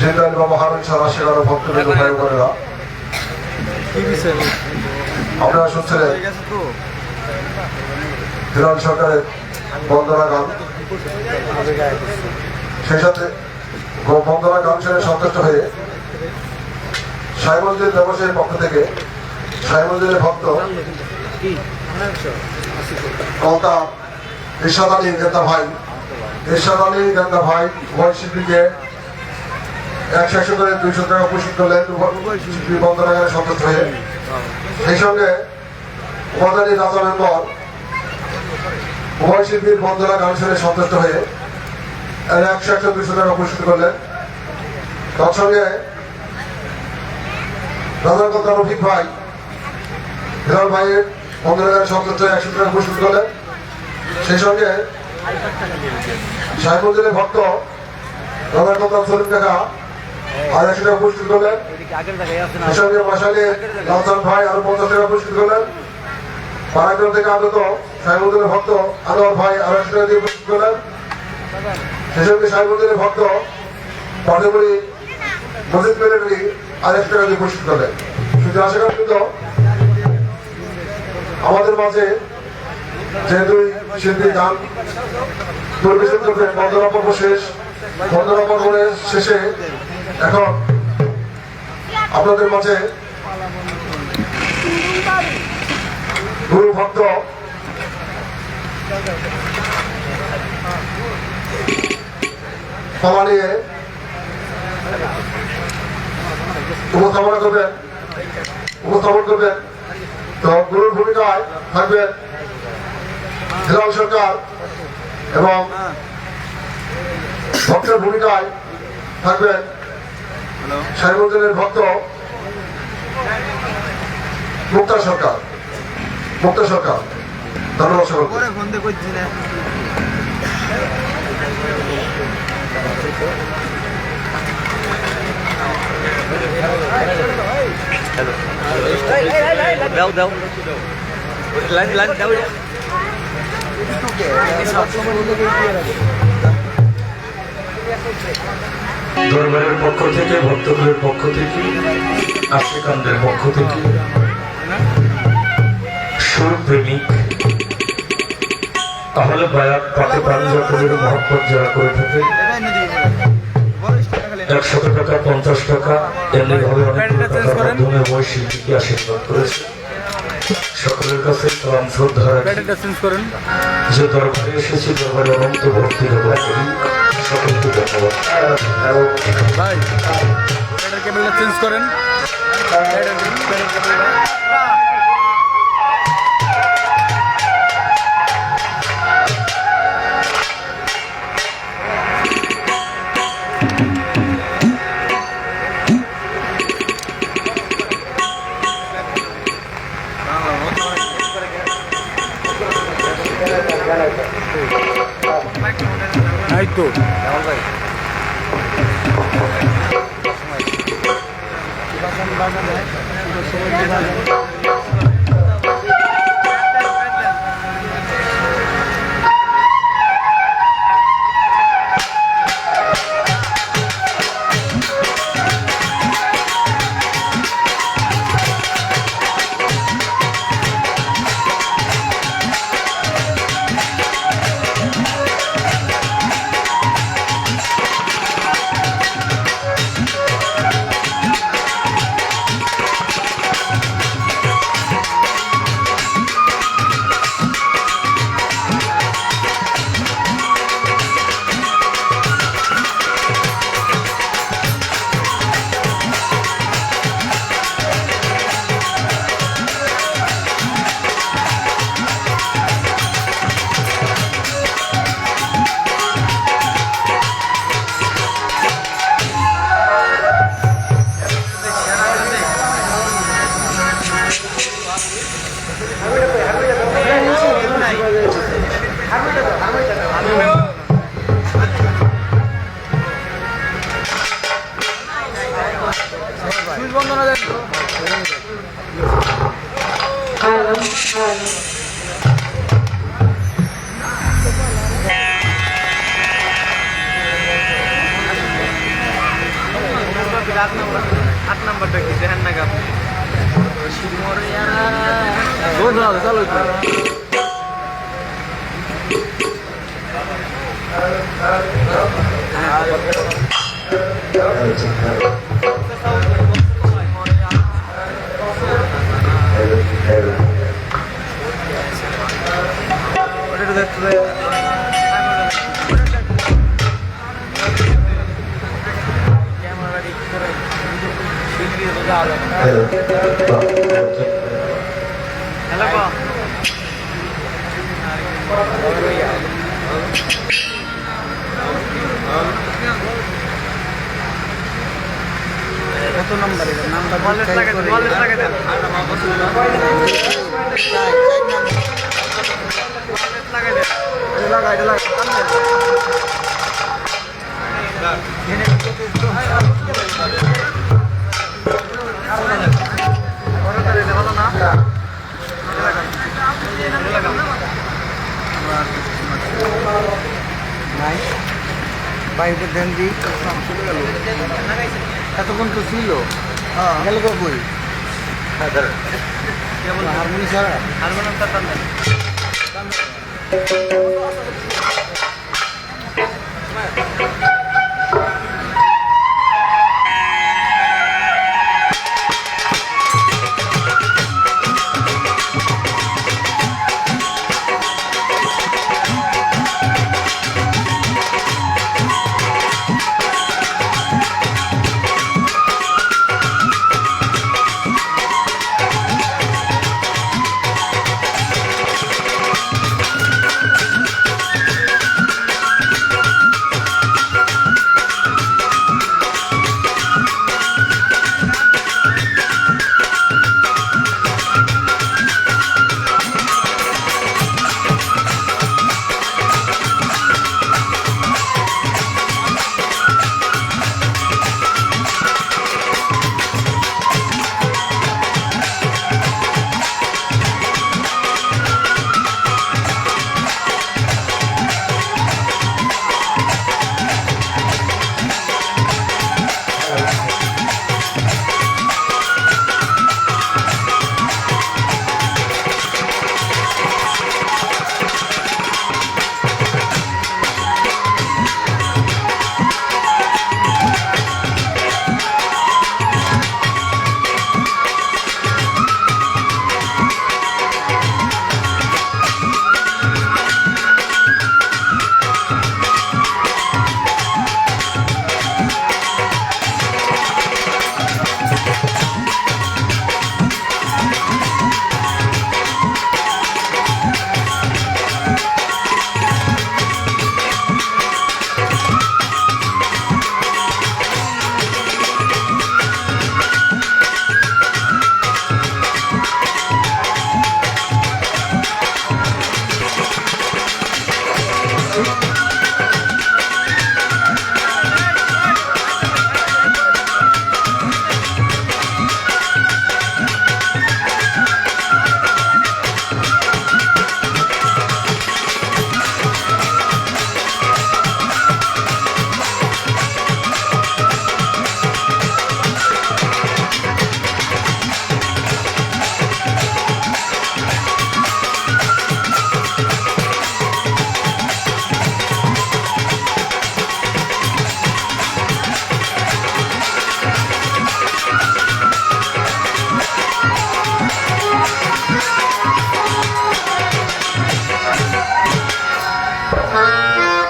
General বাবা হারুন সারা সেখানে ভক্তদের ভাই বোনেরা আপনারা শুনছিলেন হিরাল সরকারের বন্দনা গান। সেই সাথে বন্দনা গান শুনে সন্তুষ্ট হয়ে সাইমুদ্দিন ব্যবসায়ীর পক্ষ থেকে সাইমুদ্দিনের ভক্ত কলতা ইরশাদ আলী গেন্দা ভাই উভয় শিল্পীকে 100 করে 200 টাকা পুরস্কৃত করলেন শিল্পী বন্দনাগারে সন্তুষ্ট হয়ে। সেই সঙ্গে উপাদানী রাজা মেম্বর উভয় শিল্পীর বন্দনা গান শুনে সন্তুষ্ট হয়ে 100 200 টাকা পুরস্কৃত করলেন। তার সঙ্গে রাজার কথা রফিক ভাই হিলাল ভাইয়ের বন্দনাগারে সন্তুষ্ট হয়ে 100 টাকা পুরস্কৃত করলেন। সেই সঙ্গে সাহেবুদ্দিনের ভক্ত রাজার কথা সলিম কাকা আর 100 টাকা পুরস্কৃত করলেন। সেই সঙ্গে মাসালে লালচান ভাই আরো 50 টাকা পুরস্কৃত করলেন। পাড়াগ্রাম থেকে আগত সাহেবুদ্দিনের ভক্ত আনোয়ার ভাই আরো 100 টাকা দিয়ে পুরস্কৃত করলেন। সেই সঙ্গে সাহেবুদ্দিনের ভক্ত পাটেবুড়ি মসজিদ মিলিটারি আর 100 টাকা দিয়ে পুরস্কৃত করলেন। শুধু আশা করি কিন্তু আমাদের মাঝে যে দুই শিল্পী গান পরিবেশন করবে বন্দনা পর্ব বন্দনা পর্বের শেষে এখন আপনাদের মাঝে গুরু ভক্ত ক্ষমা নিয়ে উপস্থাপন করবেন। তো গুরুর ভূমিকায় থাকবেন হিলাল সরকার এবং ভক্তের ভূমিকায় থাকবেন সাহেবুদ্দিনের ভক্ত মুক্তা সরকার। ধন্যবাদ সকলকে। দাও লাইন দাও। দরবারের পক্ষ থেকে, ভক্তদের পক্ষ থেকে, আশিকানদের পক্ষ থেকে, সুরপ্রেমিক তাহলে বায়াত পাতে পাঞ্জাবের মহব্বত যারা করে থাকে 100 টাকা 50 টাকা এমনিভাবে অনেক টাকার মাধ্যমে ওই শিল্পীকে আশীর্বাদ করেছে। সকলের কাছে সালাম শ্রদ্ধা রাখি যে দরবারে এসেছি, দরবারে অনন্ত ভক্তি করি। সকলকে ধন্যবাদ। ভাই কেবলটা চেঞ্জ করেন। এই তো आठ नंबर देखिए ध्यान ना का चलो देखते হ্যালো হ্যালো বা কত নাম্বার এটা নাম্বার ওয়ালেট লাগাই দেন ওয়ালেট লাগাই দেন ওয়ালেট লাগাই দেন নাই বাইরে দেন দি এতক্ষণ তো ছিল গেল তো বই হারমোনি ছাড়া হারমোনিয়াম তার টান দেন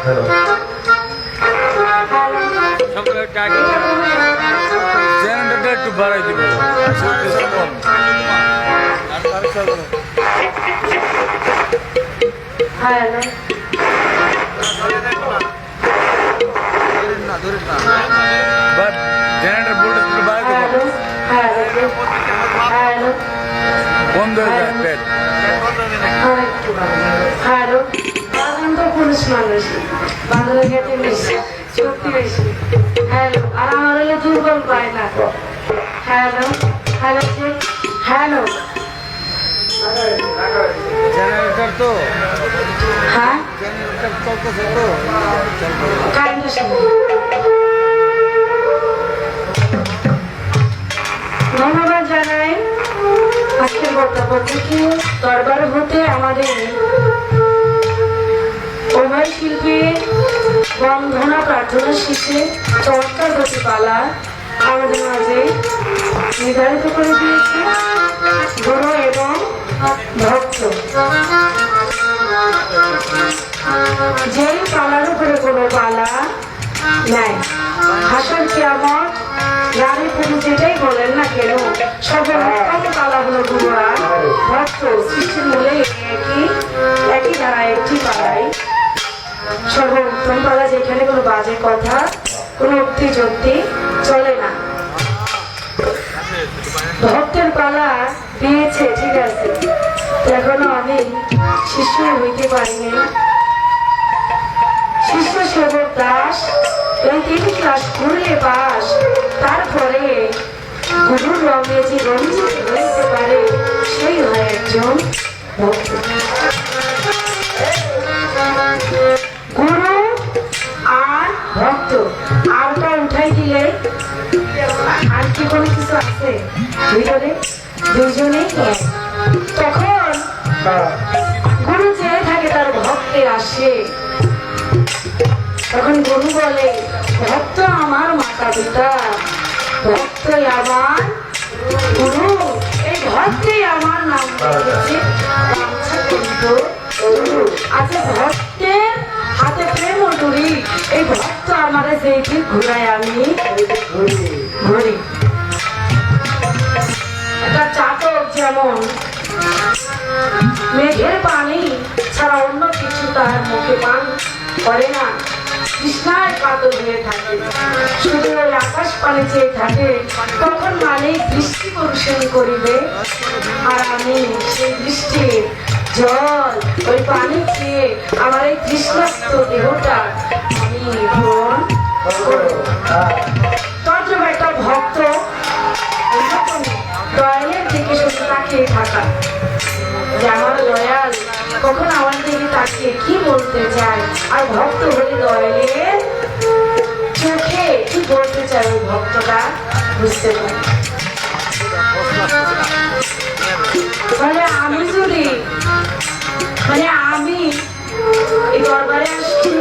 হ্যালো সকলের টাকা জেনারেটরটা একটু বাড়াই দিব হ্যালো বাট জেনারেটর ভোল্টেজ একটু বাড়াই দিব হ্যালো হ্যালো বন্ধ হয়ে যায় পেট হ্যালো বাগান তো পুরুষ মানুষ বাজারে গেতে বেশি শক্তি বেশি হ্যালো আর আমার হলে দুর্বল পায় না হ্যালো হ্যালো হ্যালো জেনারেটর তো হ্যাঁ জেনারেটর চলতেছে তো কারেন্ট ধন্যবাদ জানাই আজকের বক্তব্য থেকে দরবার হতে আমাদের উভয় শিল্পী বন্ধনা প্রার্থনা শেষে চমৎকার গতিপালা আমাদের মাঝে নির্ধারিত করে দিয়েছে গুরু এবং ভক্ত যেই পালার উপরে কোনো পালা নাই হাসার কিয়ামত নারী পুরুষ যেটাই বলেন না কেন সর্বোত্তম পালা হলো গুরুরা ভক্ত সৃষ্টির মূলে একই ধারায় একটি পালাই সর্বোত্তম পালা, যেখানে কোনো বাজে কথা কোনো উক্তি যুক্তি চলে না। ভক্তের পালা দিয়েছে, ঠিক আছে, এখনো আমি শিষ্য হইতে পারিনি। শিষ্য সেবক দাস এই 3 ক্লাস করলে পাস, তারপরে গুরুর রঙে যে রঞ্জিত হইতে পারে সেই হয় একজন ভক্ত। গুরু আর ভক্ত আরটা উঠাই দিলে আর কি কোনো কিছু আছে ভিতরে? দুজনেই এক। তখন গুরু চেয়ে থাকে তার ভক্তের আসে, তখন গুরু বলে ভক্ত আমার মাতা পিতা, ভক্ত আমার গুরু, এই ভক্তই আমার নাম রেখেছে আচ্ছা ভক্তের হাতে প্রেম ডুরি, এই ভক্ত আমার যেটি ঘুরাই আমি ঘুরি। একটা চাতক যেমন মেঘের পানি ছাড়া অন্য কিছু তার মুখে পান করে না, কৃষ্ণায় কাতর হয়ে থাকে, শুধু ওই আকাশ পানি চেয়ে থাকে, তখন মালিক বৃষ্টি বর্ষণ করিবে, আর আমি সেই বৃষ্টির জল ওই পানি খেয়ে আমার এই তৃষ্ণার্ত দেহটা আমি গ্রহণ করব। তর্জমা একটা ভক্ত দয়ালের দিকে শুধু তাকিয়ে থাকা, যে আমার দয়াল কখন আমার দিকে তাকিয়ে কি বলতে চায়, আর ভক্ত হলে দয়ালের চোখে কি বলতে চায় ওই ভক্তটা বুঝতে পারে। মানে আমি যদি আমি এই দরবারে আসছি,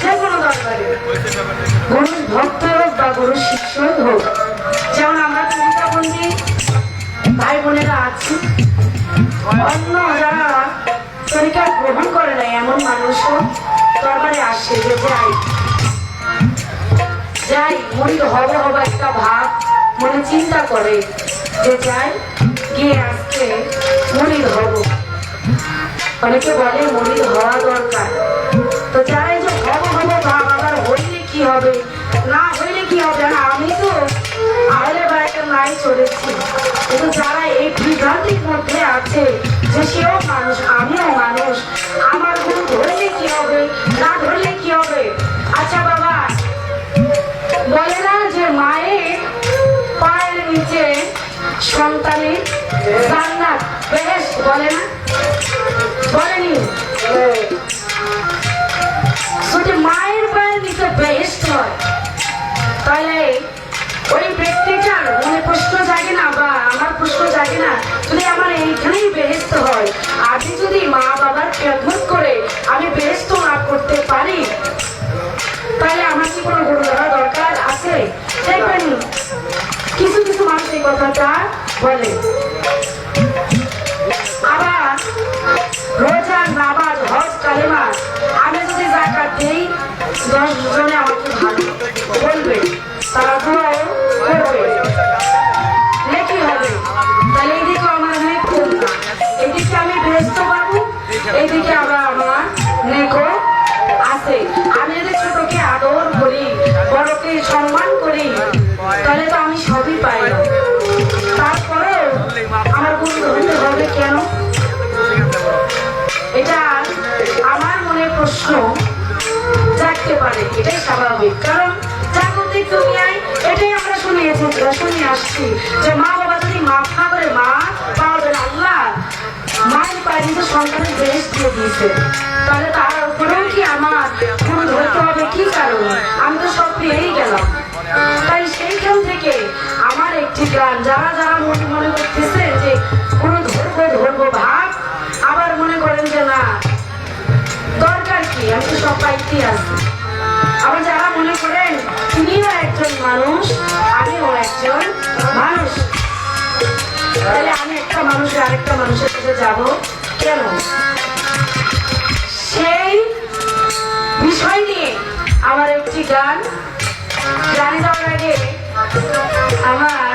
যে কোনো দরবারে গুরু ভক্ত হোক বা গুরু শিষ্য হোক, যেমন আমরা কবিতা বন্দি ভাই বোনেরা আছি, অন্য যারা তরিকা গ্রহণ করে না এমন মানুষও দরবারে আসে, যে যাই মনে হব একটা ভাব মনে চিন্তা করে, যে যাই গিয়ে আসছে মনির হব। অনেকে বলে মনির হওয়া দরকার, তো যারা এই যে হব ভাব আবার হইলে কি হবে না হইলে কি হবে না, আমি তো আহলে বাড়িতে নাই চলেছি, কিন্তু যারা এই বিভ্রান্তির মধ্যে আছে যে সেও মানুষ আমিও মানুষ, আমার গুরু ধরলে কি হবে না ধরলে কি হবে। আচ্ছা বাবা বলে না যে মায়ের পায়ের নিচে সন্তানের জান্নাত বেহেশত, বলে না, বলেনি? যদি মায়ের পায়ের নিচে বেহেশত হয়, তাহলে ওই ব্যক্তিটার মনে প্রশ্ন জাগে না, বা আমার প্রশ্ন জাগে না, যদি আমার এইখানেই বেহেশত হয়, আমি যদি মা বাবার খেদমত করে আমি বেহেশত লাভ করতে পারি, তাহলে আমার কি কোনো গুরু ধরা দরকার আছে? দেখবেন কিছু কিছু মানুষ এই কথাটা বলে। আবার রোজা নামাজ হজ কালেমা আমি যদি জাকাত দেই 10 জনে আমাকে ভালো বলবে, তারা দোয়াও করবে, নেকি হবে, তাহলে এইদিকে আমার নেক কম না, এদিকে আমি ব্যস্ত পাবো, এইদিকে আবার আমার নেকও আছে। আমি যদি ছোটকে আদর করি, বড়কে সম্মান করি, তাহলে তো আমি সবই পাই না, তারপরে আমার গুরু ধরতে হবে কেন? এটা আমার মনে প্রশ্ন জাগতে পারে, এটাই স্বাভাবিক, কারণ জাগতিক দুনিয়ায় এটাই আমরা শুনে আসছি যে মা বাবা যদি মাফ না করে মা পাওয়া না, আল্লাহ মায়ের পায়ে কিন্তু সন্তানের বেশ দিয়ে দিয়েছে, তাহলে তার উপরেও কি আমার গুরু ধরতে হবে? কি কারণ? আমি তো সব পেয়েই গেলাম। তাই সেইখান থেকে আমার একটি গান, যারা যারা মনে করতেছে যে গুরু ধরবো ভাব, আবার মনে করেন যে না দরকার কি, আমি তো সব পাইতেই আছি, আবার যারা মনে করেন তিনিও একজন মানুষ আমিও একজন মানুষ, তাহলে আমি একটা মানুষের আরেকটা মানুষের কাছে যাব কেন? সেই বিষয় নিয়ে আমার একটি গান, জানি যাওয়ার আগে আমার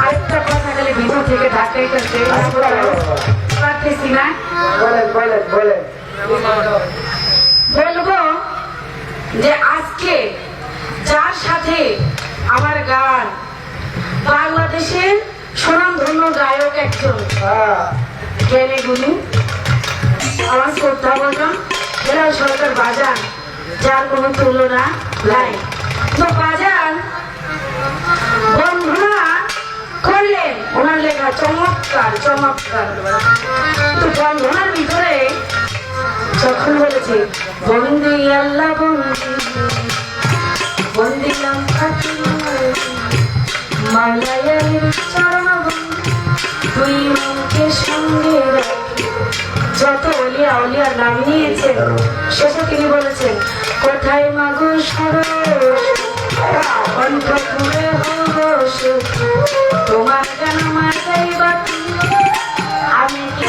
আরেকটা কথা গেলে ভিতর থেকে ঢাকাইতেছে পারতেছি না। বলবো যে আজকে যার সাথে আমার গান, বাংলাদেশের স্বনামধন্য গায়ক একজন জ্ঞানী গুণী আমার শ্রদ্ধা বলতাম জেলা সরকার বাজান, যার কোনো তুলনা নাই। তো বাজান বন্ধুরা করলেন ওনার লেখা চমৎকার চমৎকার। তো বন্ধনার ভিতরে যখন বলেছে বন্দি আল্লাহ বন্দিলাম মালায়ালের চরণ দুই মনকে সঙ্গে রাখি। যত অলিয়া অলিয়ার নাম নিয়েছেন শেষে তিনি বলেছেন কোথায় মাগো সরস কণ্ঠপুরে হস তোমার গান আমার গাইবার আমি কি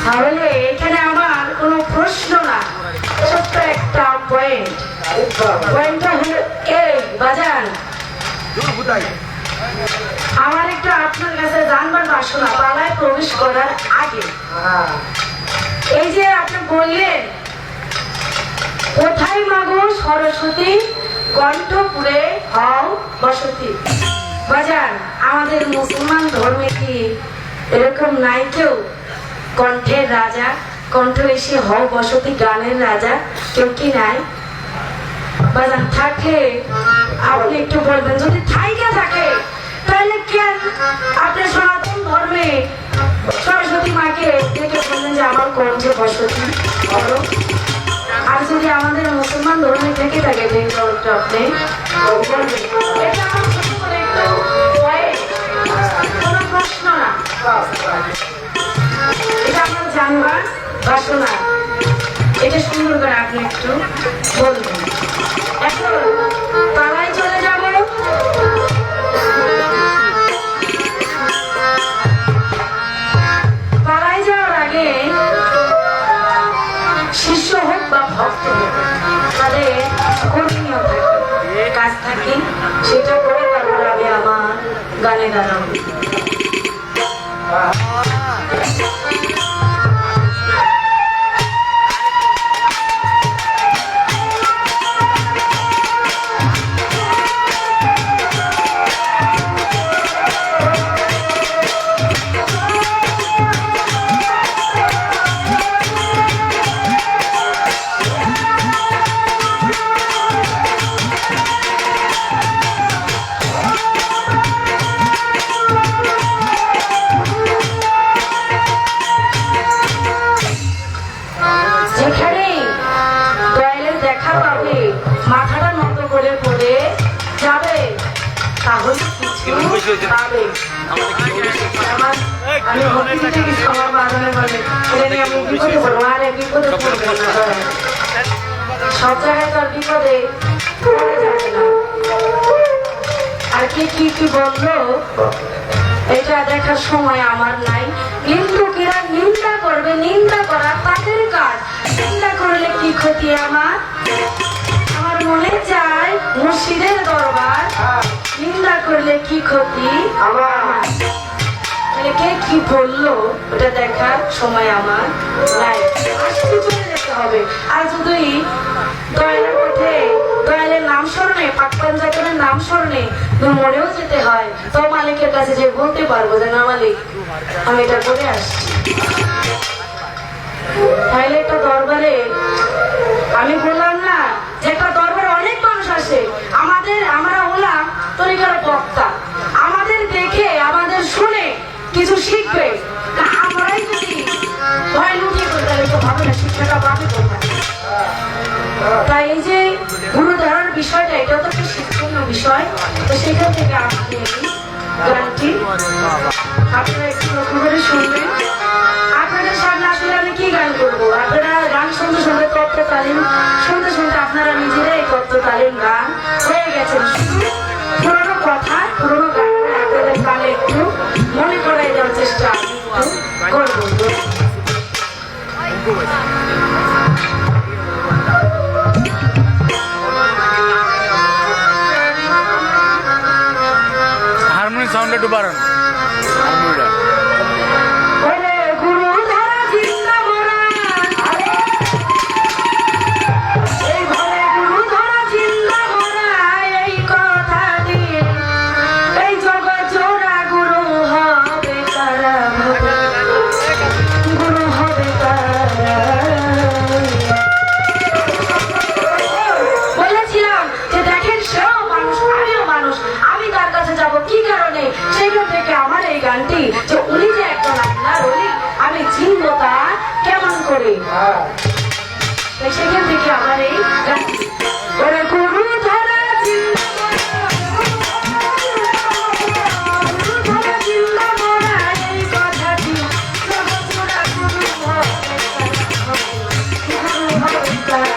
তাহলে এখানে আমার কোনো প্রশ্ন না, ছোট্ট একটা পয়েন্টটা হলো এই বাজান আমার একটু আপনার কাছে জানবার বাসনা পালায় প্রবেশ করার আগে এই যে আপনি বললেন কোথায় মাগো সরস্বতী কণ্ঠপুরে হও বসতি। বাজান আমাদের মুসলমান ধর্মে কি এরকম নাই কেউ কণ্ঠের রাজা, কণ্ঠ এসে হও বসতি গানের রাজা কেউ কি নাই? বাজান থাকে আপনি একটু বলবেন, যদি থাইকা থাকে তাহলে কেন আপনি সনাতন ধর্মে সরস্বতী মাকে ডেকে বললেন যে আমার কণ্ঠে বসতি করো? আর যদি আমাদের মুসলমান ধর্মে থেকে থাকে আপনি এটা আমার ছোট করে একটু কোনো প্রশ্ন না, এটা আমার জানবার বাসনা, এটা সুন্দর করে আপনি একটু বলবেন। এখন পালাই চলে যাব। পালাই যাওয়ার আগে শিষ্য হোক বা ভক্ত হোক তাদের করণীয় থাকে, কাজ থাকে, সেটা করে তারপর আমি আমার গানে গানাবো। মাথাটা নত করে পড়ে যাবে তাহলে আমি আমার বাগানে বলে এটা নিয়ে আমি বিপদে পড়বো, আরে বিপদে পড়বো না, সব জায়গায় তো আর বিপদে পড়ে যাবে না। আর কে কি কি বললো এটা দেখার সময় আমার নাই, কিন্তু কিরা নিন্দা করবে, নিন্দা করা তাদের কাজ, নিন্দা করলে কি ক্ষতি আমার? আমার মনে চায় মুর্শিদের দরবার, নিন্দা করলে কি ক্ষতি আমার? কে কি বললো ওটা দেখার সময় আমার নাই, আসতে চলে যেতে হবে। আর যদি দয়ালের পথে দয়ালের নাম স্মরণে, পাক পাঞ্জাতনের নাম স্মরণে মরেও যেতে হয়, তো মালিকের কাছে যে বলতে পারবো যে না মালিক আমি এটা করে আসছি। তাহলে একটা দরবারে আমি বললাম না যে একটা দরবারে অনেক মানুষ আসে, আমরা হলাম তরিকার বক্তা, আমাদের দেখে আমাদের শুনে কিছু শিখবে, আমরাই যদি ভয় লুটিয়ে করি তাহলে তো হবে না, শিক্ষাটা পাবে কোথায়? তাই এই যে গুরু ধারণার বিষয়টা এটাও তো একটা শিক্ষণীয় বিষয়, তো সেখান থেকে আমাদের গানটি আপনারা একটু লক্ষ্য করে শুনবেন। আপনাদের সামনে আসলে আমি কি গান করবো? আপনারা গান শুনতে শুনতে তত্ত্ব তালিম শুনতে শুনতে আপনারা নিজেরাই তত্ত্ব তালিম গান হয়ে গেছেন, শুধু পুরোনো কথা পুরোনো গান আপনাদের কানে একটু মনে করাই দেওয়ার চেষ্টা করবো। বাড়ান হারমোনিয়ামটা। ওরে গুরু ধরা জিন্দা মোরা এই ঘরে গুরু ধরা জিন্দা মোরা এই কথা দিয়ে এই জগৎ জোড়া গুরু হবে তারা গুরু হবে তারা বলেছিলাম যে দেখেন সেও মানুষ আমিও মানুষ আমি তার কাছে যাব কি কারণে সেখান থেকে আমার এই গানটি যে উনি যে একজন আপনার উনি আমি চিনবো তা কেমন করে তাই সেখান থেকে আমার এই গানটি ওরে গুরু ধরা জিন্দা গুরু ধরা জিন্দা মোরা এই কথাটি জগৎজোড়া গুরু হবে তারা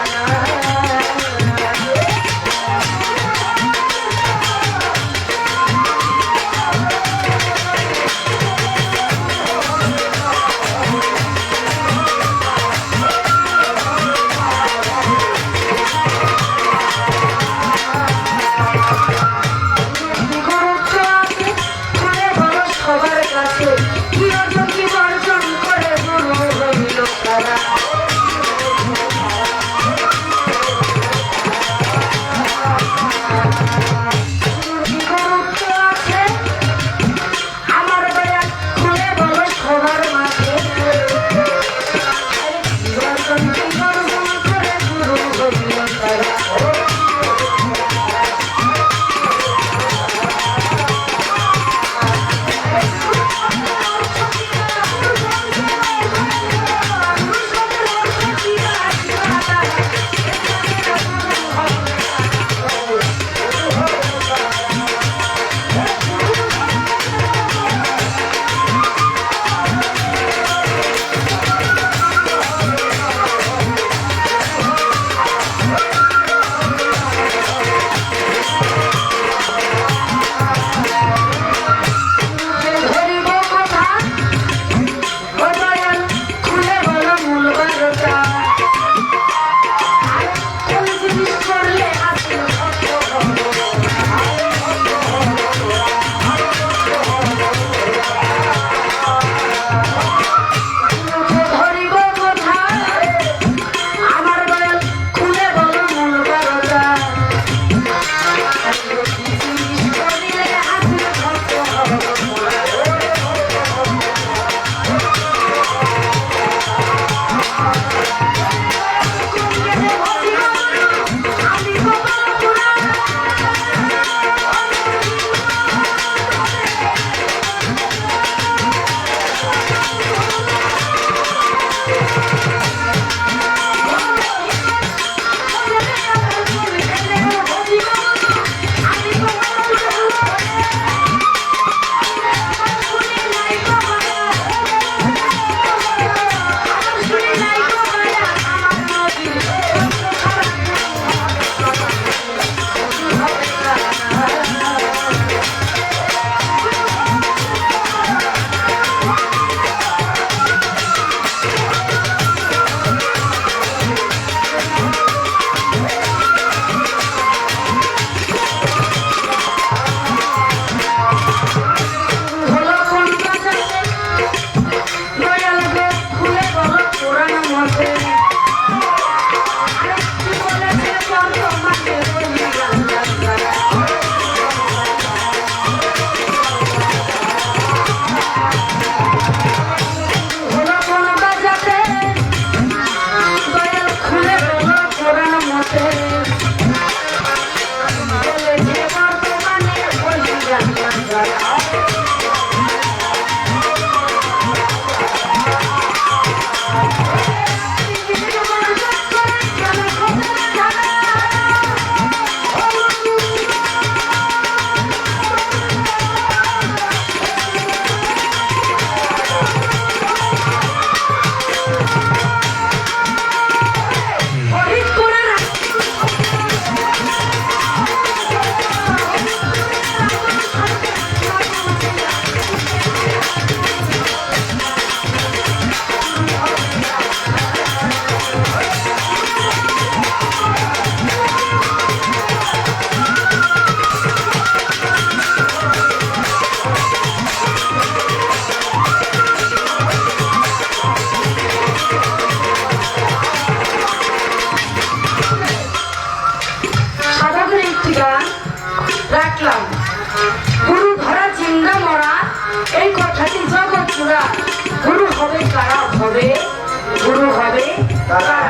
কারা?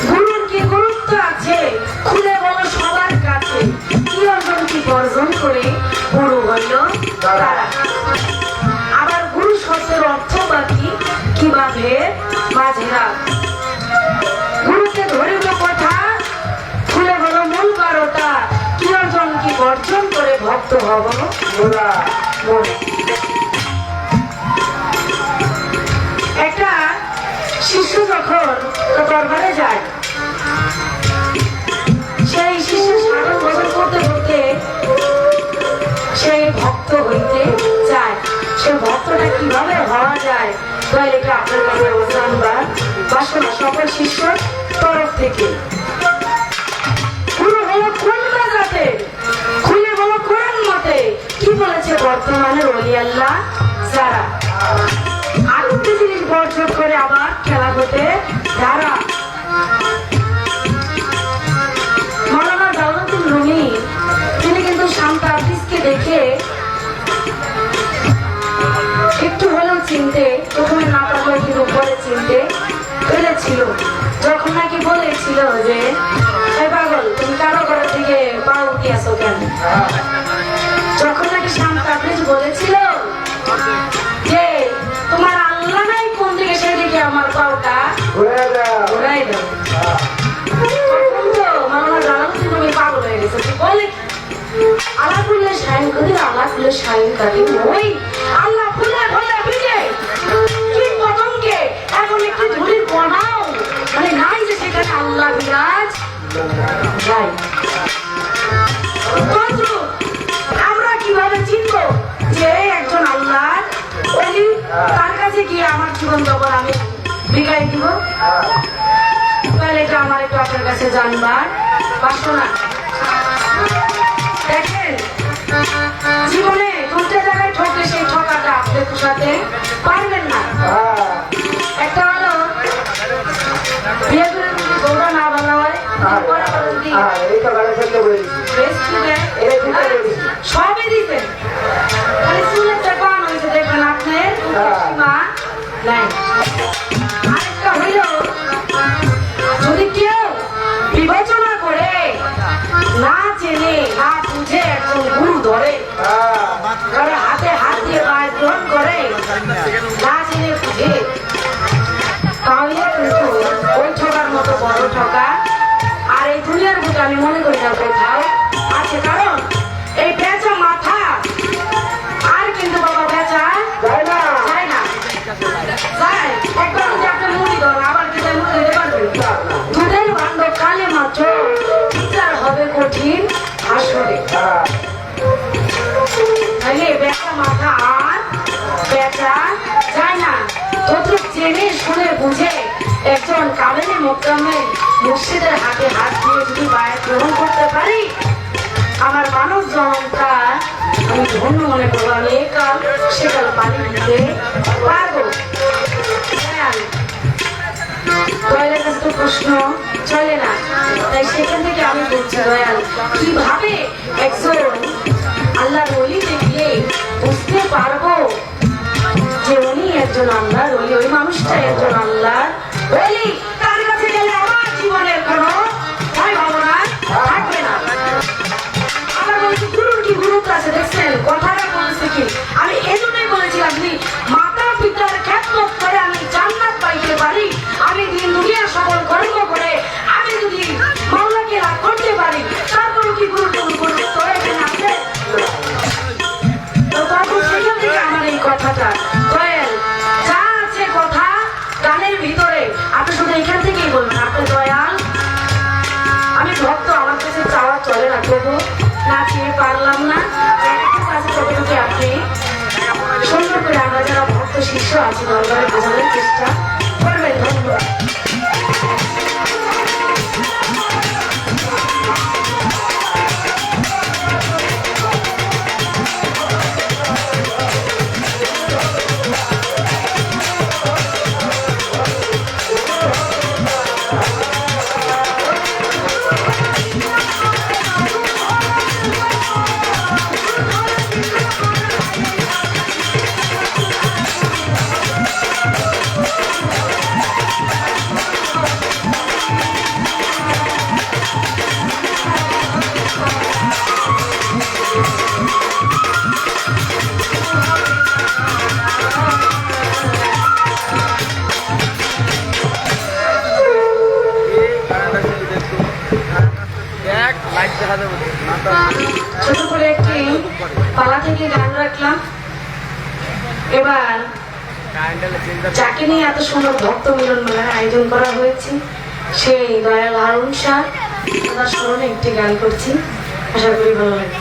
গুরুর কি গুরুত্ব আছে খুলে বলো সবার কাছে, কি অর্জন কি বর্জন করে গুরু হইল তারা। আবার গুরু শব্দের অর্থ বা কি, কিভাবে মাঝেরা গুরুকে ধরিব কথা খুলে বলো মূল বারোটা, কি অর্জন কি বর্জন করে ভক্ত হব মনে। একটা শিশু যখন দরবারে যায়, সেই শিশু সাধন ভজন করতে করতে সেই ভক্ত হইতে চায়। সে ভক্তটা কিভাবে হওয়া যায়, তাহলে এটা আপনার কাছে জানবার বাসনা সকল শিষ্যর তরফ থেকে। গুরু হলো কোন জাতে, খুলে বলো কোরআন মতে, কি বলেছে বর্তমানে ওলি আল্লাহ যারা আরেকটি জিনিস বর্জন করে আবার খেলা হতে যারা। মৌলানা জালালউদ্দিন রুমি তিনি কিন্তু শান্তা হাফিজকে দেখে একটু হলেও চিনতে, প্রথমে না পারলে কিন্তু পরে চিনতে পেরেছিল। যখন নাকি বলেছিল যে এই পাগল তুমি কারো ঘরের দিকে পা উঠিয়েছো কেন, যখন নাকি শান্তা হাফিজ বলেছিল যে তোমার আল্লাহ নাই কোন দিকে সেদিকে আমার পাওটা ঘুরাই দাও, তখন তো মাওলানা জালালউদ্দিন রুমি পাগল হয়ে গেছে। বলে আল্লাহ ফুলে শাইন করি, আল্লাহ ফুলে শাইন করি ওই আল্লাহ ফুলে ঢলে ভিজে কি পতঙ্গে এখন একটি ধুলির কণাও মানে নাই যে সেখানে আল্লাহ বিরাজ যাই। আমরা কিভাবে চিনব যে একজন আল্লাহ ওলি, তার কাছে গিয়ে আমার জীবন যখন আমি বিকাই দিব, তাহলে এটা আমার একটু আপনার কাছে জানবার বাসনা। দেখেন জীবনে দুটো জায়গায় ঠকে, সেই ঠকাটা আপনি পোষাতে পারবেন না। একটা হলো বিয়ে করে যদি গৌড়া না বলা হয়, সবই দিতেন, মানে চুলের চাপান হয়েছে দেখবেন আপনার মা নাই। আরেকটা হইল যদি কেউ বিবেচনা করে না জেনে না বুঝে একজন গুরু ধরে, হাতে হাত দিয়ে গায়ে গ্রহণ করে না জেনে বুঝে, তাহলে কিন্তু ওই ঠকার মতো বড় ঠকা আর এই দুনিয়ার বুকে আমি মনে করি না কোথাও আছে। কারণ এই বেচা মাথা আর কিন্তু বাবা বেচা যায় না, যায় একবার যদি আপনি মুড়ি ধরেন আবার কি মুড়ি দিতে পারবেন? দুধের ভাণ্ড কালে মাত্র বিচার হবে কঠিন আসলে। তাহলে বেচা মাথা আর বেচা যায় না। তদ্রুপ জেনে শুনে বুঝে একজন কামেলে মোকামে মুর্শিদের হাতে হাত দিয়ে যদি বায়াত গ্রহণ করতে পারি, আমার মানব জনতা আমি ধন্য মনে করবো। আমি এই কাল সেকাল পানি দিতে পারবো। দয়ালের কাছে তো প্রশ্ন চলে না, তাই সেখান থেকে আমি বলছি দয়াল কিভাবে একজন আল্লাহর ওলি দেখলে বুঝতে পারবো যে উনি একজন আল্লাহর ওলি, ওই মানুষটা একজন আল্লাহর ওলি। তার কাছে গেলে আমার জীবনের কোনো ভয় ভাবনা থাকবে না। আমার বলছি গুরুর কি গুরুত্ব আছে দেখছেন, কথাটা বলেছে কি আমি এজন্যই বলেছি আপনি মাতা পিতার খ্যাতমত করে আমি জান্নাত পাইতে পারি, আমি দিন দুনিয়ার সকল কর্ম করে আমি যদি মাওলাকে লাভ করতে পারি, তারপর কি গুরুত্ব এখানে আছে? তো তখন সেখান থেকে আমার এই কথাটা দয়াল যা আছে কথা গানের ভিতরে আপনি শুধু এখান থেকেই বলবেন আপনি দয়াল আমি ভক্ত, আমার কাছে চাওয়া চলে না, তবু না চেয়ে পারলাম না, ততটুকু আপনি সুন্দর করে আমরা যারা ভক্ত শিষ্য আছি দরবারে বোঝানোর চেষ্টা করবেন। ধন্যবাদ। ছোট করে একটি পালা থেকে গান রাখলাম। এবার যাকে নিয়ে এত সুন্দর ভক্ত মিলন মেলার আয়োজন করা হয়েছে সেই দয়াল হারুন শাহ তার স্মরণে একটি গান করছি, আশা করি ভালো লাগে।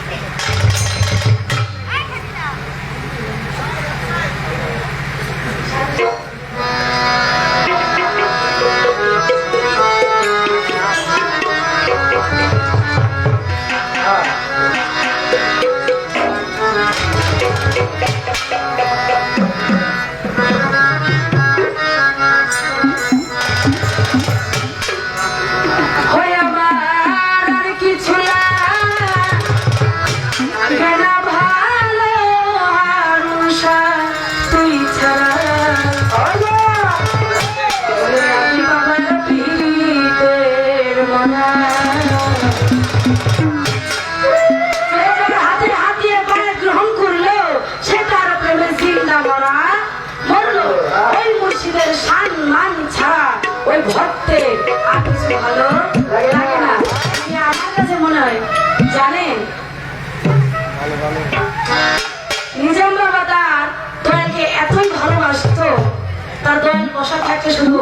শুধু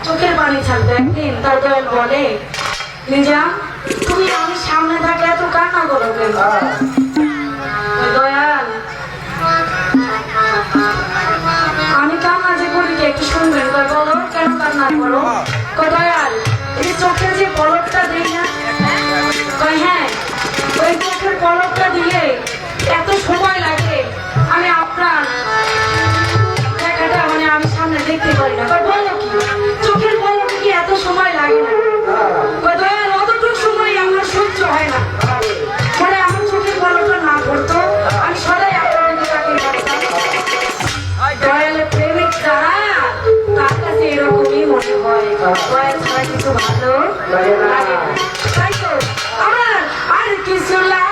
চোখের পানি ছাড়তো। একদিন তার দয়াল বলে, নিজাম তুমি আমি সামনে থাকলে এত কান্না করো কেন? দয়াল আমি কান্না যে করি একটু শুনবেন। বলো কেন কান্না করো? দয়াল এই চোখের যে পলকটা দিই না, হ্যাঁ ওই চোখের পলকটা দিলে এত সময় লাগে, আমি আপনার দেখাটা মানে আমি সামনে দেখতে পারি না। বলো কি চোখের পলকে কি এত সময় লাগে না? দয়াল অতটুকু সময় আমার সহ্য হয় না। মানে আমার চোখের পলকটা না পড়তো আমি সদাই আপনার তাকে দয়ালের প্রেমিক যারা তার কাছে এরকমই মনে হয়। দয়াল ছাড়া কিছু ভালো লাগে না, তাই তো আমার আর কিছু লাগে।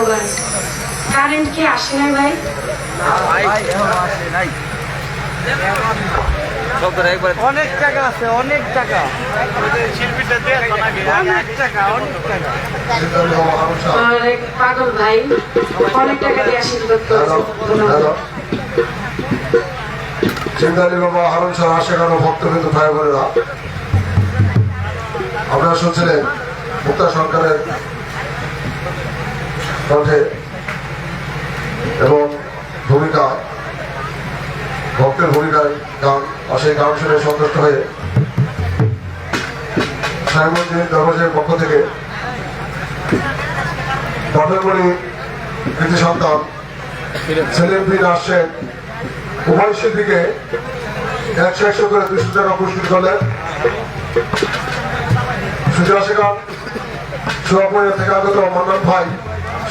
ভাই কারেন্ট কি আসে না ভাই? অনেক টাকা আছে, অনেক টাকা। শিল্পীটা দিয়ে অনেক টাকা, অনেক টাকা। অনেক পাগল ভাই অনেক টাকা দিয়ে আশীর্বাদ করছে। চিন্তালি বাবা হারুন শাহ সেখানে ভক্তবৃন্দ ভাই বোনেরা, আপনারা শুনছিলেন মুক্তা সরকারের কণ্ঠে এবং ভূমিকা, ভক্তের ভূমিকায় গান, আর সেই গান শুনে সন্তুষ্ট হয়ে সাহেবুদ্দিন দরবাজের পক্ষ থেকে বাপেরবাড়ি কৃতি সন্তান সেলিম বিন আসছেন উভয় শিল্পীকে 100 করে 200 টাকা পুরস্কৃত করলেন। সুচিরাশি গান সোয়াপুরের থেকে আগত মান্নান ভাই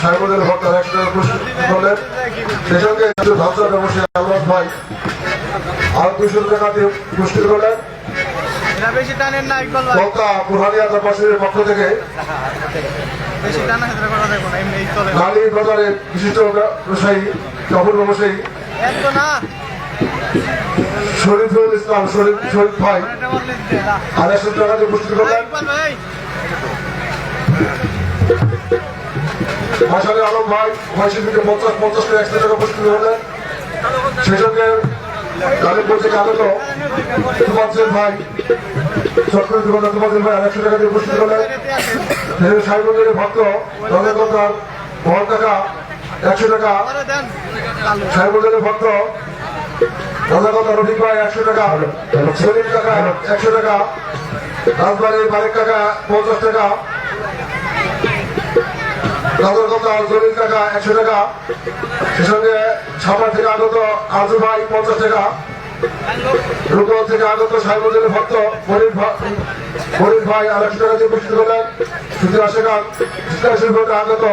সাহেবুদ্দিন ভক্ত 100 টাকা পুরস্কৃত করলেন। সেই সঙ্গে ধামসা ব্যবসায়ী আলমাদ ভাই আর 200 টাকা দিয়ে পুরস্কৃত করলেন। এটা বেশি টানেন না ইকবাল ভাই, বক্তা বুরহানিয়া দরবারের পক্ষ থেকে বেশি টানা হেঁচড়া করা যাবে না, এমনি চলে। লালি বাজারের বিশিষ্ট ব্যবসায়ী অপর ব্যবসায়ী এত না শরীফুল ইসলাম শরীফ ভাই এটা বললে দিতে না। 100 টাকা দিয়ে পুরস্কৃত করলেন। ইকবাল ভাই মাসালি আলম ভাই উভয় শিল্পীকে 50 করে 100 টাকা পুরস্কৃত করলেন। সেই সঙ্গে কালীপুর থেকে আগত তুমাজ্জেল ভাই চক্রের দোকানদার তুমাজ্জেল ভাই 100 টাকা দিয়ে পুরস্কৃত করলেন। সাহেবগঞ্জের ভক্ত রঙের বহন টাকা 100 টাকা। করে দেন চালু। সাহেবগঞ্জের ভক্ত রঙের রফিক ভাই 100 টাকা, সলিম টাকা 100 টাকা, রাজবাড়ির বারেক টাকা 50 টাকা, রাজরকতা জলিল টাকা 100 টাকা। সে সঙ্গে ছাপার থেকে আগত আজু ভাই 50 টাকা, রূপগঞ্জ থেকে আগত সাহেবগঞ্জের ভক্ত মনির ভাই 100 টাকা দিয়ে পুরস্কৃত করলেন। সুধীর আশেখান শিল্পে আগত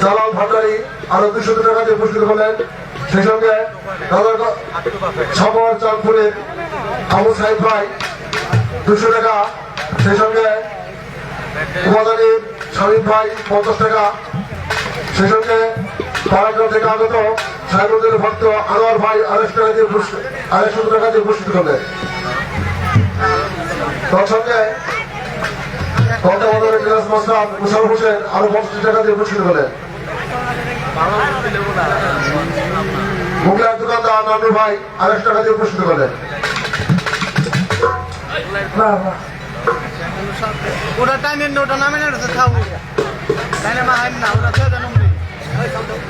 জালাল ভান্ডারী আরো 200 টাকা দিয়ে পুরস্কৃত করলেন। সেই সঙ্গে ছাপার চাঁদপুরের আবু সাহেব ভাই 200 টাকা। সেই সঙ্গে উপাদানী শামীম ভাই 50 টাকা। সেই সঙ্গে পাড়াগ্রাম থেকে আগত সাহেবুদ্দিন ভক্ত আনোয়ার ভাই 100 টাকা দিয়ে পুরস্কৃত করলেন। তার সঙ্গে কলকাতার গ্লাস মাস্টার মুশারফ হোসেন আরো 50 টাকা দিয়ে পুরস্কৃত করলেন। মুগলার দোকানদার নানু ভাই 100 টাকা দিয়ে পুরস্কৃত করলেন। ওটা টাইমের না, ওটা নামে না, ওটা খাবো টাইমে মাহাইন না, ওটা ছেড়ে দেন অমনি।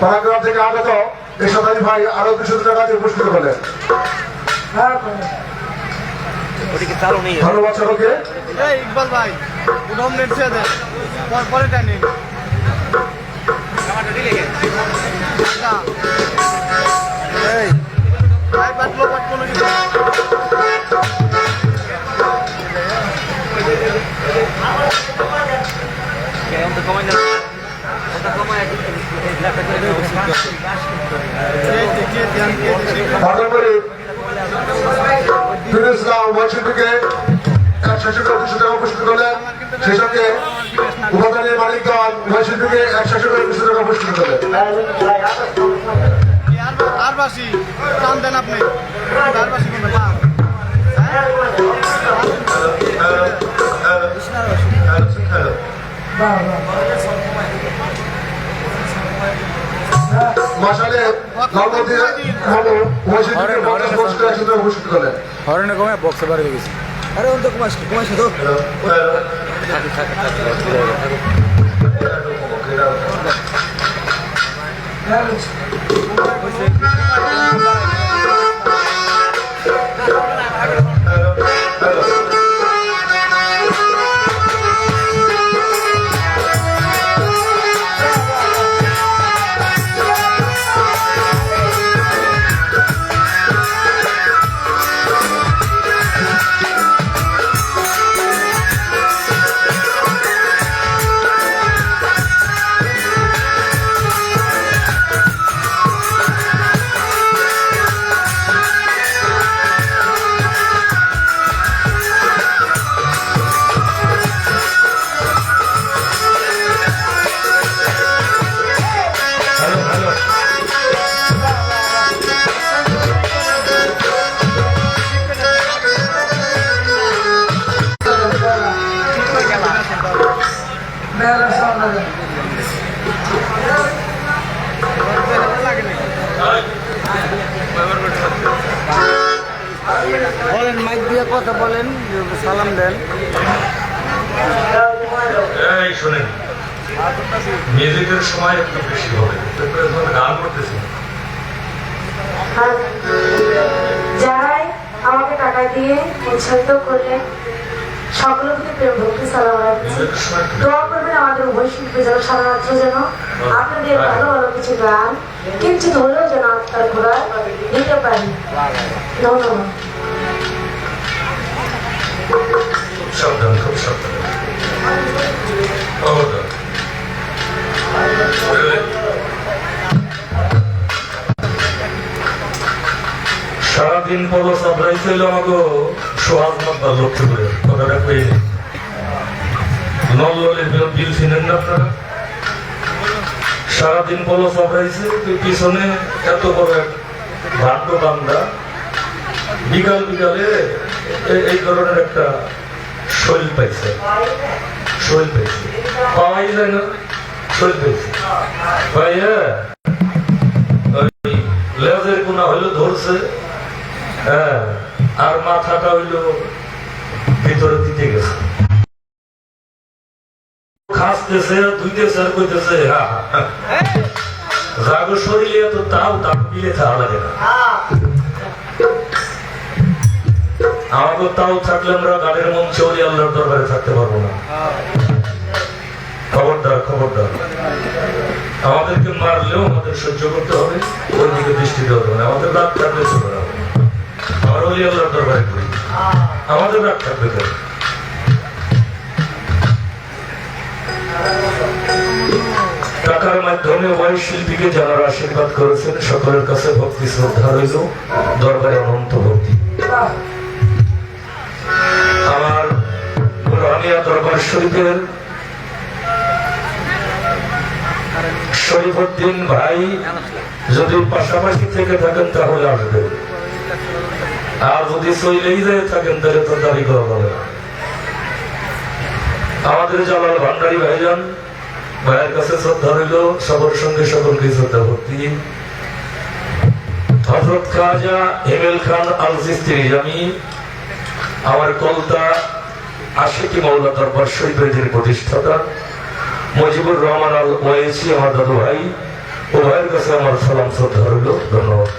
পাড়াগ্রাম থেকে আগত এরশাদ আলী ভাই আরো 200 টাকা দিয়ে পুরস্কৃত করলেন। ধন্যবাদ সকলকে। এই ইকবাল ভাই ওটা অমনি ছেড়ে দেন, পরে টাইম এই ভাই পাতলো পাত কোনো কিছু পাঠানবাড়ি ফিরোজ ইসলাম উভয় শিল্পীকে 100 করে 200 টাকা পুরস্কৃত করলেন। সেই সঙ্গে উপাদানের মালিকগণ উভয় শিল্পীকে 100 করে 200 টাকা পুরস্কৃত করলেন। আর বাসি টান দেন আপনি, আর বাসি কোনটা পা মাসালে নবমী উভয় শিল্পীকে 50 করে 100 টাকা পুরস্কৃত করলেন। হরনে কমে বক্সে বাড়ি গেছে। আরে অন্ত কুমার তো বলেন, মাইক দিয়ে কথা বলেন, সালাম দেন। এই শোনেন, মিউজিকের সময় একটু বেশি হবে, গান করতেছি। যারাই আমাকে টাকা দিয়ে উৎসাহিত করলেন সকলকে প্রেম ভক্তি সালাম রাখছি। দোয়া করবেন আমাদের উভয় শিল্পী যেন সারা রাত্র যেন আপনাদের ভালো ভালো কিছু গান কিঞ্চিত হলেও যেন আপনার ঘোরায় দিতে পারি। ধন্যবাদ। খুব সাবধান, খুব সাবধান। সারাদিন পর সাবরাই ছিল আমাকে সোহাগ মাত্রা লক্ষ্য করে কথাটা পেয়ে নললের বিল ছিলেন না আপনারা? সারাদিন পর সাবরাইছে পিছনে এত বড় ভাণ্ড বান্দা বিকাল বিকালে এই ধরনের একটা শৈল পাইছে, শৈল পাইছে, পাওয়াই যায় না, শৈল পাইছে পাইয়া ওই লেজের কোনা হইলো ধরছে, হ্যাঁ, আর মাথাটা হইলো ভিতরে দিতে গেছে, খাসতেছে ধুইতেছে আর কইতেছে রাগ শরীরে তো তাও তাপ মিলে থাকা লাগে না। আমাকে তাও থাকলে আমরা গানের মঞ্চে ওই আল্লাহর দরবারে থাকতে পারবো না। খবরদার, খবরদার, আমাদেরকে মারলেও আমাদের সহ্য করতে হবে, ওই দিকে দৃষ্টি দেওয়া হবে না। আমাদের রাগ থাকলে চলে না, আমার ওই আল্লাহর দরবারে করি, আমাদের রাগ থাকবে কেন? টাকার মাধ্যমে ওই শিল্পীকে যারা আশীর্বাদ করেছেন সকলের কাছে ভক্তি শ্রদ্ধা রইল, দরবারে অনন্ত ভক্তি। আমার রহমিয়া দরবার শরীফের শরীফউদ্দিন ভাই যদি পাশাপাশি থেকে থাকেন তাহলে আসবে, আর যদি চলেই যায় থাকেন তাহলে তো দাবি করা যাবে না। আমাদের জালাল ভান্ডারী ভাইজান, ভাইয়ের কাছে শ্রদ্ধা রইল, সবার সঙ্গে সকলকে শ্রদ্ধা ভক্তি। হযরত খাজা হেমেল খান আল চিশতি নিজামী, আমার কলতা আশিকি মাওলা দরবার শরীফের যিনি প্রতিষ্ঠাতা, মুজিবুর রহমান আল ওয়াইসি আমার দাদু ভাই, ও ভাইয়ের কাছে আমার সালাম শ্রদ্ধা রইল, ধন্যবাদ।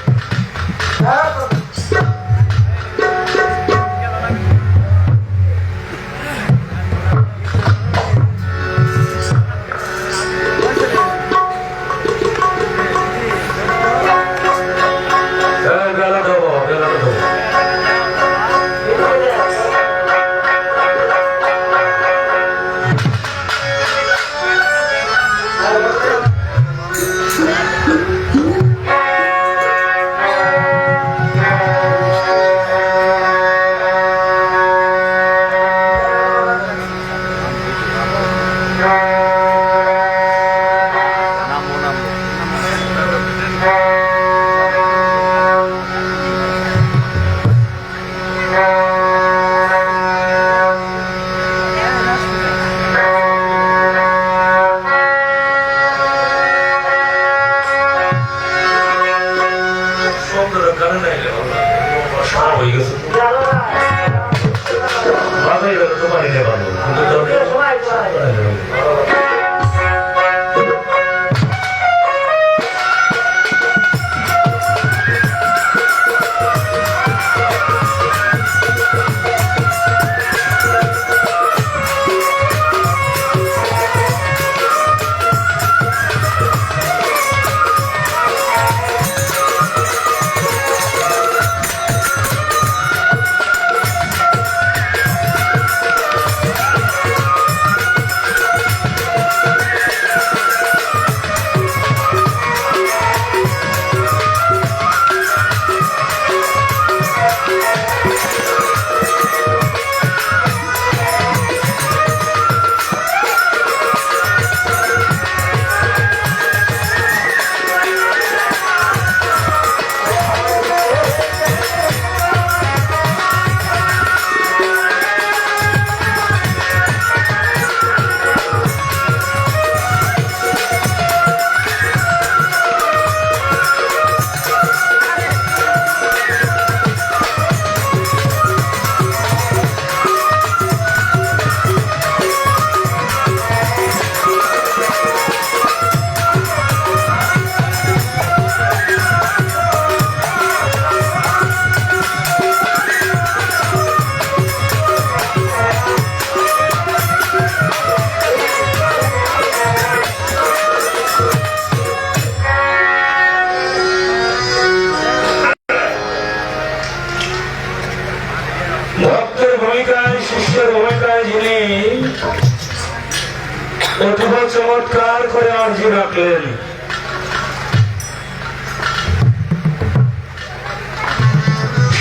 অথব চমৎকার করে আর্জি রাখলেন।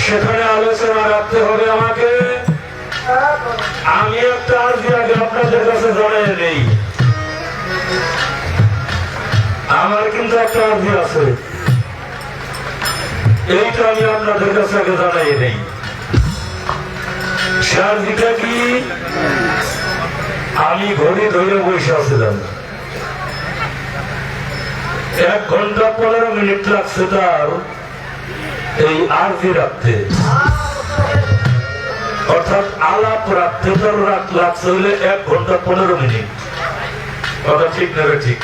সেখানে আলোচনা রাখতে হবে আমাকে। আমি একটা আর্জি আগে আপনাদের কাছে জানাই নেই। আমার কিন্তু একটা আর্জি আছে, এইটা আমি আপনাদের কাছে আগে জানাই নেই। সে আর্জিটা কি? আমি ঘড়ি ধরে বসে আছিলাম, 1 ঘন্টা 15 মিনিট লাগছে তার এই আরজি রাখতে, অর্থাৎ আলাপ রাখতে তার লাগছে হইলে 1 ঘন্টা 15 মিনিট। কথা ঠিক না? ঠিক।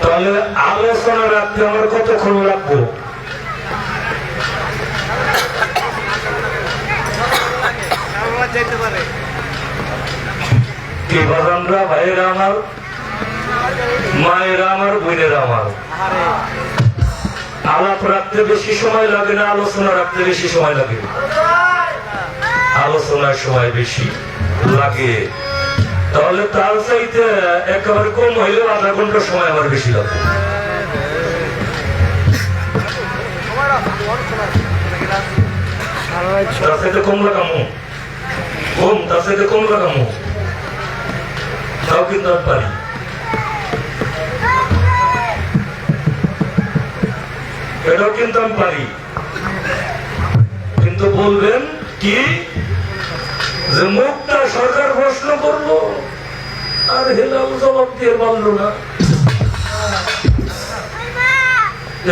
তাহলে আলোচনা রাখতে আমার কতক্ষণ লাগবো? কি বাজানরা, ভাইয়েরা আমার, মায়েরা আমার, বোনেরা আমার, আলাপ রাখতে বেশি সময় লাগে না আলোচনা রাখতে বেশি সময় লাগে? আলোচনার সময় বেশি লাগে। তাহলে তার চাইতে একেবারে কম হইলেও আধা ঘন্টা সময় আমার বেশি লাগে। তার চাইতে কম লাগামো, কম, তার চাইতে কম লাগামো, তাও কিন্তু আমি পারি। এটাও কিন্তু আমি পারি। কিন্তু বলবেন কি যে মুখটা সরকার প্রশ্ন করলো আর হেলাল জবাব দিয়ে পারল না।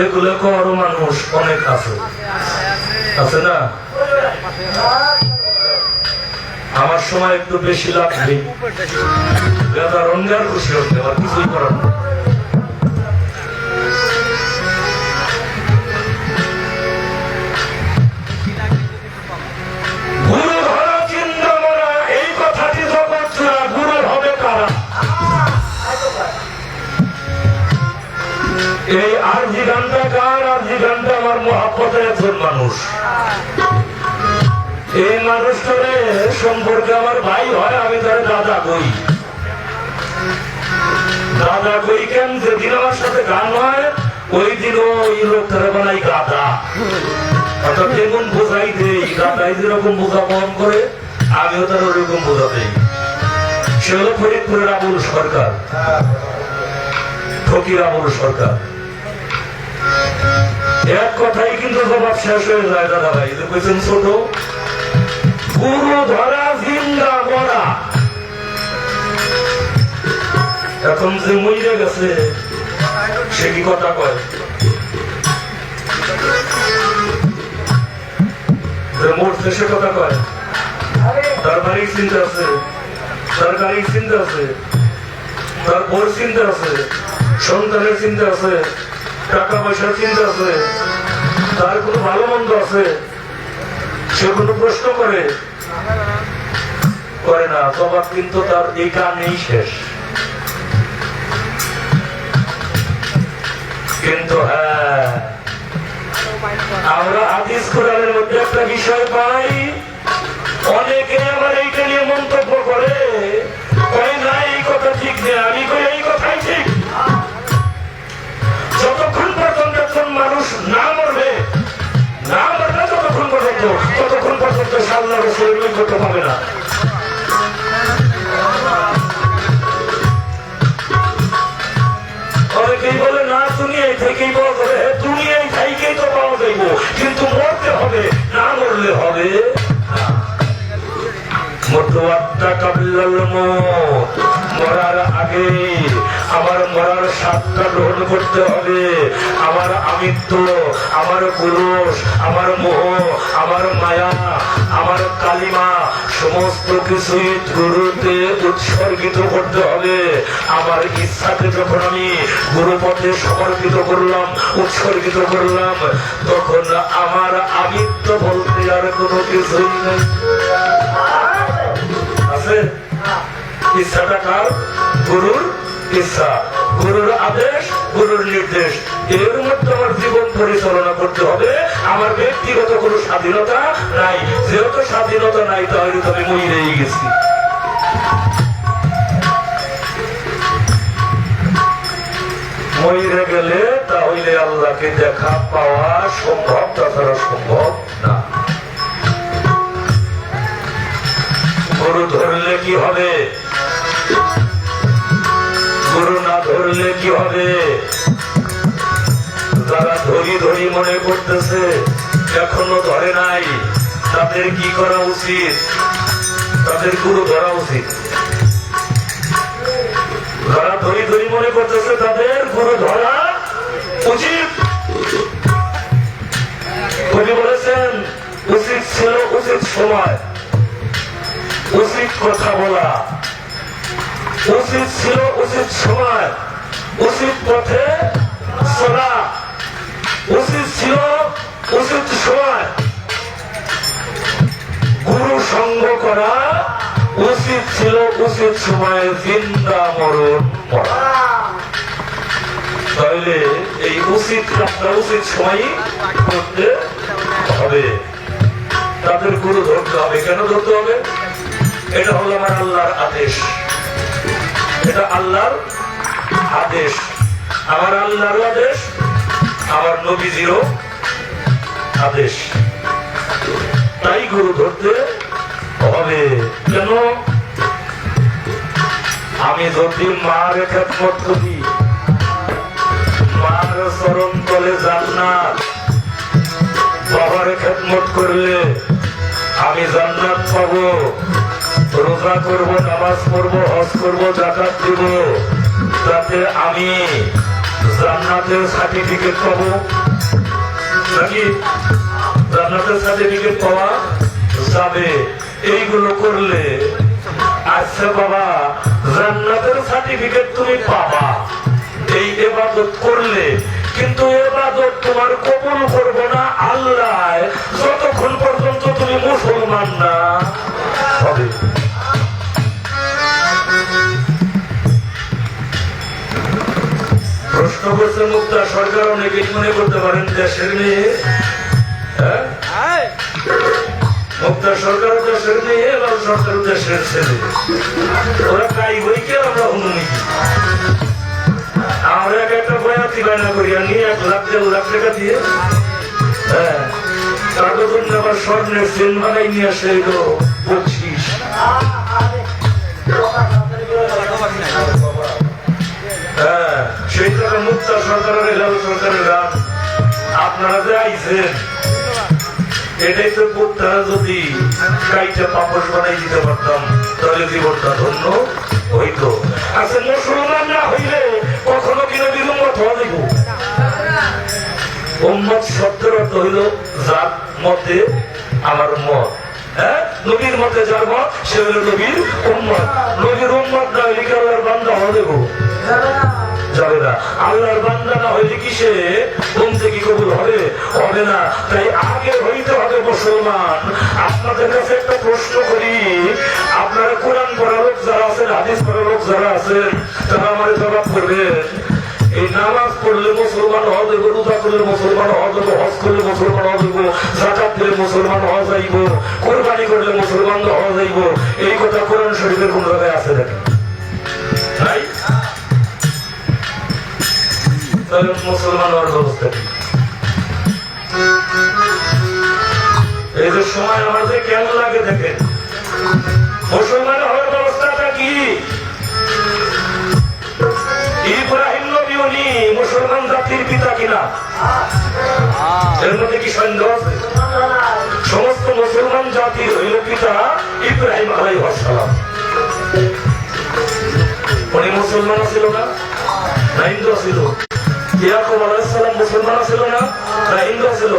এগুলো আরো মানুষ অনেক আছে, আছে না? আমার সময় একটু বেশি লাগবে, রঙের খুশি হতে আর কিছুই করার না। গুরু ধরা চিন্তা করা, এই কথাটি জগৎ না, গুরু হবে কারা? এই আরজি গানটা কার? আরজি গানটা আমার মহাব্বতের একজন মানুষ। এই মানুষটারে সম্পর্কে আমার ভাই হয়, আমি তার দাদা কই। দাদা কই কেন? যেদিন আমার সাথে গান হয় ওই দিন ওই লোকটারে বানাই গাদা। অর্থাৎ যেমন বোঝাই দেই, গাদাই যেরকম বোঝা বহন করে আমিও তার ওরকম বোঝা দেই। সে হলো ফরিদপুরের আবুল সরকার, ফকির আবুল সরকার। এক কথাই কিন্তু জবাব শেষ হয়ে যায় দাদা ভাই। যে কইছেন ছোট, গুরু ধরা জিন্দা মরা। এখন যে মরে গেছে সে কি কথা কয়? মরছে সে কথা কয়? তার বাড়ির চিন্তা আছে, তার গাড়ির চিন্তা আছে, তার বউর চিন্তা আছে, সন্তানের চিন্তা আছে, টাকা পয়সার চিন্তা আছে, তার কোনো ভালো মন্দ আছে। সে কোনো প্রশ্ন করে না, জবাব কিন্তু তার এই গানেই শেষ। কিন্তু হ্যাঁ, আমরা হাদিস কোরআনের মধ্যে একটা বিষয় পাই, অনেকে আবার এইটা নিয়ে মন্তব্য করে, কয় না এই কথা ঠিক নেই, আমি কই এই কথাই ঠিক। যতক্ষণ পর্যন্ত একজন মানুষ না মরবে, না মরবে ততক্ষণ পর্যন্ত, ততক্ষণ পর্যন্ত আল্লাহ রাসূলের নৈকট্য পাবে না। অনেকেই বলে না দুনিয়ায় থেকেই পাওয়া যাবে, দুনিয়ায় থেকেই তো পাওয়া যাইব, কিন্তু মরতে হবে, না মরলে হবে। মরার আগে আমার মরার স্বাদটা গ্রহণ করতে হবে। আমার আমিত্ব, আমার পুরুষ, আমার মোহ, আমার মায়া, আমার কালিমা সমস্ত কিছুই গুরুতে উৎসর্গিত করতে হবে। আমার ইচ্ছাকে যখন আমি গুরুপথে সমর্পিত করলাম, উৎসর্গিত করলাম, তখন আমার আমিত্ব বলতে আর কোনো কিছুই নেই। আছে ইচ্ছাটা কার? গুরুর ইচ্ছা, গুরুর আদেশ, গুরুর নির্দেশ, এর মধ্যে আমার জীবন পরিচালনা করতে হবে। আমার ব্যক্তিগত কোনো স্বাধীনতা নাই। যেহেতু স্বাধীনতা নাই, তাহলে তো আমি মরেই গেছি। মরে গেলে তাহলে আল্লাহকে দেখা পাওয়া সম্ভব, তাছাড়া সম্ভব না। গরু ধরলে কি হবে? গরু না ধরলে কি হবে? যারা ধরি ধরি মনে করতেছে এখনো ধরে নাই, তাদের কি করা উচিত? তাদের গুরু ধরা উচিত। যারা ধরি ধরি মনে করতেছে তাদের গুরু ধরা উচিত। কবি বলেছেন উচিত ছিল উচিত সময় উচিত কথা বলা, উচিত ছিল উচিত সময় উচিত পথে চলা, উচিত ছিল উচিত সময় গুরু সঙ্গ করা, উচিত ছিল উচিত সময়ে জিন্দা মরণ পড়া। তাহলে এই উচিত কাজটা উচিত সময় করতে হবে। তাদের গুরু ধরতে হবে। কেন ধরতে হবে? এটা হলো আমার আল্লাহর আদেশ, এটা আল্লাহর আদেশ, আমার আল্লাহর আদেশ, আমার নবীজিরও আদেশ। তাই গুরু ধরতে হবে। কেন? আমি যদি মার খেদমত করি, মার চরণ তলে জান্নাত, বাবার খেদমত করলে আমি জান্নাত পাবো, রোজা করব, নামাজ পড়বো, হজ করবো, যাকাত দিব, তাতে আমি জান্নাতের সার্টিফিকেট পাবো নাকি? জান্নাতের সার্টিফিকেট পাওয়া যাবে। এইগুলো করলে আচ্ছা বাবা, জান্নাতের সার্টিফিকেট তুমি পাবা এই ইবাদত করলে, কিন্তু ইবাদত তোমার কবুল করবে না আল্লাহ যতক্ষণ পর্যন্ত তুমি মুসলমান না হবে। প্রশ্ন করছে মুক্তা সরকার, অনেকেই মনে করতে পারেন দেশের মেয়ে। হ্যাঁ, মুক্তা সরকার দেশের মেয়ে, লাল সরকার দেশের ছেলে। ওরা কাই বইকে আমরা অনুমতি, আমরা একটা বয়াতি বায়না করিয়া নিয়ে 1 লাখ 1.5 লাখ টাকা দিয়ে, হ্যাঁ, তাদের জন্য আবার স্বর্ণের চেন বানাই নিয়ে আসে, এগুলো বলছিস। হ্যাঁ, সেই টাকা মুক্তা সরকারের, লাল সরকারের গান। আপনারা যে আইছেন এটাই তো মুক্তারা যদি কাইটা পাপস বানাই দিতে পারতাম তাহলে জীবনটা ধন্য হইতো। আচ্ছা, মুসলমান না হইলে কখনো কি নবীর উম্মত হওয়া যাইব? উম্মত শব্দের অর্থ হইল যার মতে আমার মত। হ্যাঁ, নবীর মতে যার মত সে হইল নবীর উম্মত। নবীর উম্মত না হইলে কি আল্লাহর বান্দা হওয়া যাইব? যাবে না। আল্লাহর বান্দা না হইলে কি সে বলতে কি কবুল হবে? হবে না। তাই আগে হইতে হবে মুসলমান। আপনাদের কাছে একটা প্রশ্ন করি, আপনারা কোরআন পড়া লোক যারা আছেন, হাদিস পড়া লোক যারা আছেন, তারা আমার জবাব করবেন। এই নামাজ পড়লে মুসলমান হওয়া যাইব, রোজা করলে মুসলমান হওয়া যাইব, হজ করলে মুসলমান হওয়া যাইব, যাকাত দিলে মুসলমান হওয়া যাইব, কোরবানি করলে মুসলমান হওয়া যাইব, এই কথা কোরআন শরীফের কোন জায়গায় আছে নাকি? তাই মুসলমান হওয়ার ব্যবস্থা কি? এই যে সময় আমাদের কেমন লাগে দেখেন, মুসলমান হওয়ার ব্যবস্থাটা কি? ইব্রাহিম নবী উনি মুসলমান জাতির পিতা কিনা? এর মধ্যে কি সন্দেহ আছে? সমস্ত মুসলমান জাতির হইল পিতা ইব্রাহিম আলাইহিস সালাম। উনি মুসলমান ছিল না? না হিন্দু ছিল? ইয়াকুব আলাইহিস সালাম মুসলমান ছিল না? না হিন্দু ছিল?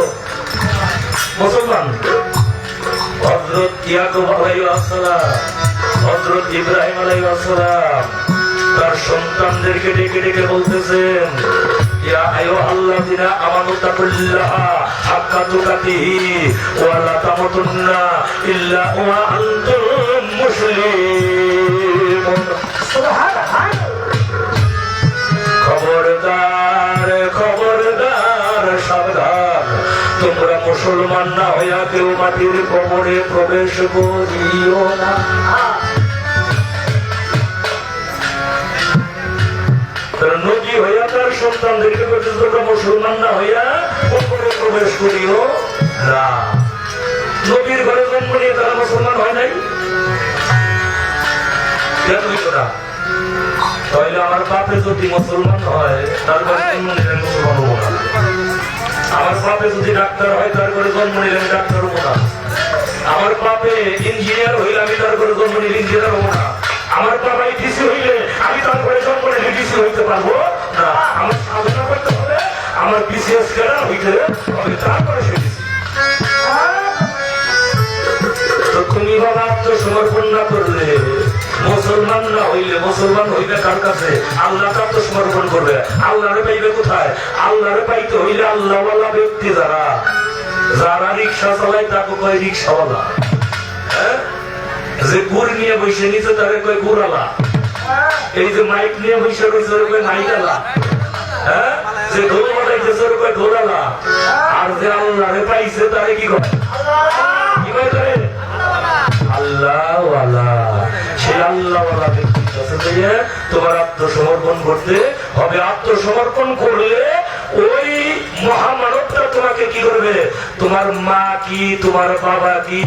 মুসলমান। হযরত ইয়াকুব আলাইহিস সালাম, হযরত ইব্রাহিম আলাইহিস সালাম তার সন্তানদেরকে ডেকে ডেকে বলতেছেন, ইয়া আইয়ুহাল্লাযিনা আমানু তাকুল্লাহা হাক্কা তুকাতিহি ওয়া লা তামুতুন্না ইল্লা ওয়া আনতুম মুসলিমুন। সুবহানাল্লাহ। খবরদার, খবরদার, সাবধান, তোমরা মুসলমান না হইয়া কেউ মাটির কবরে প্রবেশ করিও না। সন্তানদেরকে বলতেছে তোমরা মুসলমান না হইয়া উপরে প্রবেশ করিও না। নবীর ঘরে জন্ম নিয়ে তারা মুসলমান হয় নাই কেন হইল না? তাহলে আমার বাপে যদি মুসলমান হয় তার ঘরে জন্ম নিলে মুসলমান হবো না। আমার বাপে যদি ডাক্তার হয় তার ঘরে জন্ম নিলে আমি ডাক্তার হবো না। আমার বাপে ইঞ্জিনিয়ার হইলে আমি তার ঘরে জন্ম নিলে ইঞ্জিনিয়ার হবো না। আমার বাবা ডিসি হইলে আমি তার ঘরে জন্ম নিলে ডিসি হইতে পারবো না। আমার সাধনা করতে হবে, আমার বিসিএস ক্যাডার হইতে হবে, তারপরে সে ডিসি। তো তুমি বাবা আত্মসমর্পণ না করলে, মুসলমান না হইলে, মুসলমান হইবে কার কাছে? আল্লাহকে আত্মসমর্পণ করবে। আল্লাহরে পাইবে কোথায়? আল্লাহরে পাইতে হইলে আল্লাহওয়ালা ব্যক্তি যারা যারা রিক্সা চালায় তাকে কয় রিক্সাওয়ালা। হ্যাঁ, যে গুড় নিয়ে বসে নিচে তাকে কয় গুড়ালা। এই যে মাইক নিয়ে বসে রয়েছে কয় মাইকালা। হ্যাঁ, যে ঢোল বাজাইতেছে কয় ঢোলালা। আর যে আল্লাহরে পাইছে তারে কি কয়? কি কয় তারে? আল্লাহওয়ালা। সেই আল্লাহওয়ালা ব্যক্তির কাছে গিয়ে তোমার আত্মসমর্পণ করতে হবে। আত্মসমর্পণ করলে ওই মহামানবটা তোমাকে কি করবে? তোমার মা কি, তোমার বাবা কি,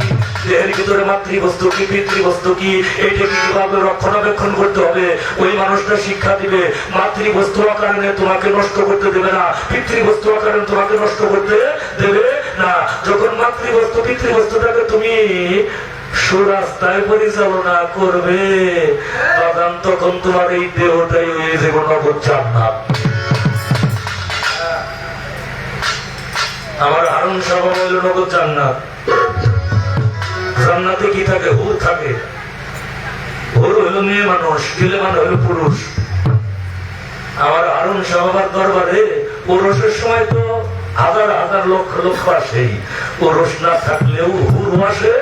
দেহের ভিতরে মাতৃবস্তু কি, পিতৃবস্তু কি, এটাকে কিভাবে রক্ষণাবেক্ষণ করতে হবে ওই মানুষটা শিক্ষা দিবে। মাতৃবস্তু আকারে তোমাকে নষ্ট করতে দেবে না, পিতৃবস্তু আকারে তোমাকে নষ্ট করতে দেবে না। যখন মাতৃবস্তু পিতৃবস্তুটাকে তুমি সুরাস্তায় পরিচালনা করবে তখন তখন তোমার এই দেহটাই হয়ে যাবে নগদ জান্নাত। আমার হারুন সাহেব হইল নগদ জান্নাত। জান্নাতে কি থাকে? হুর থাকে। হুর হইল মেয়ে মানুষ, গিলেমান হইল পুরুষ। আমার হারুন সাহেবের দরবারে পুরুষের সময় তো হাজার হাজার লক্ষ লক্ষ আসেই। পুরুষ না থাকলেও হুর আসে,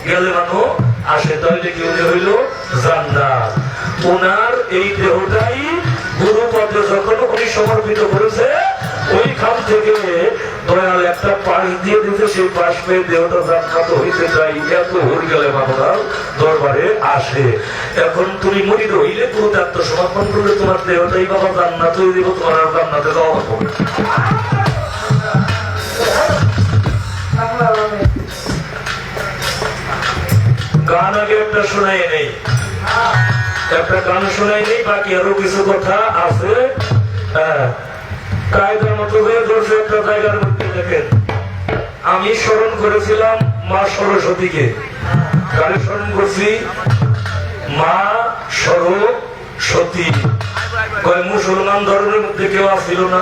গেলে মানো আসে। তাহলে কি হইল জান্নাত। ওনার এই দেহটাই গুরু পথে যখন উনি সমর্পিত করেছে ওইখান থেকে দয়াল একটা পাশ দিয়ে দিতে, সেই পাশ পেয়ে দেহটা জান্নাত হইতে চাই। এত হুর গেলে মানোরা দরবারে আসে। এখন তুমি মরিদ হইলে পুরো আত্মসমর্পণ করলে তোমার দেহটাই বাবা জান্নাত হয়ে দিব, তোমার আর জান্নাতে যাওয়া হবে। গান আগে একটা শোনাই নেই, একটা গান শোনাই নেই, বাকি আরো কিছু কথা আছে। কায়দার মতো হয়ে ধরছে একটা জায়গার মধ্যে। দেখেন, আমি স্মরণ করেছিলাম মা সরস্বতীকে। কারে স্মরণ করছি? মা সরস্বতী। কয় মুসলমান ধর্মের মধ্যে কেউ আসছিল না?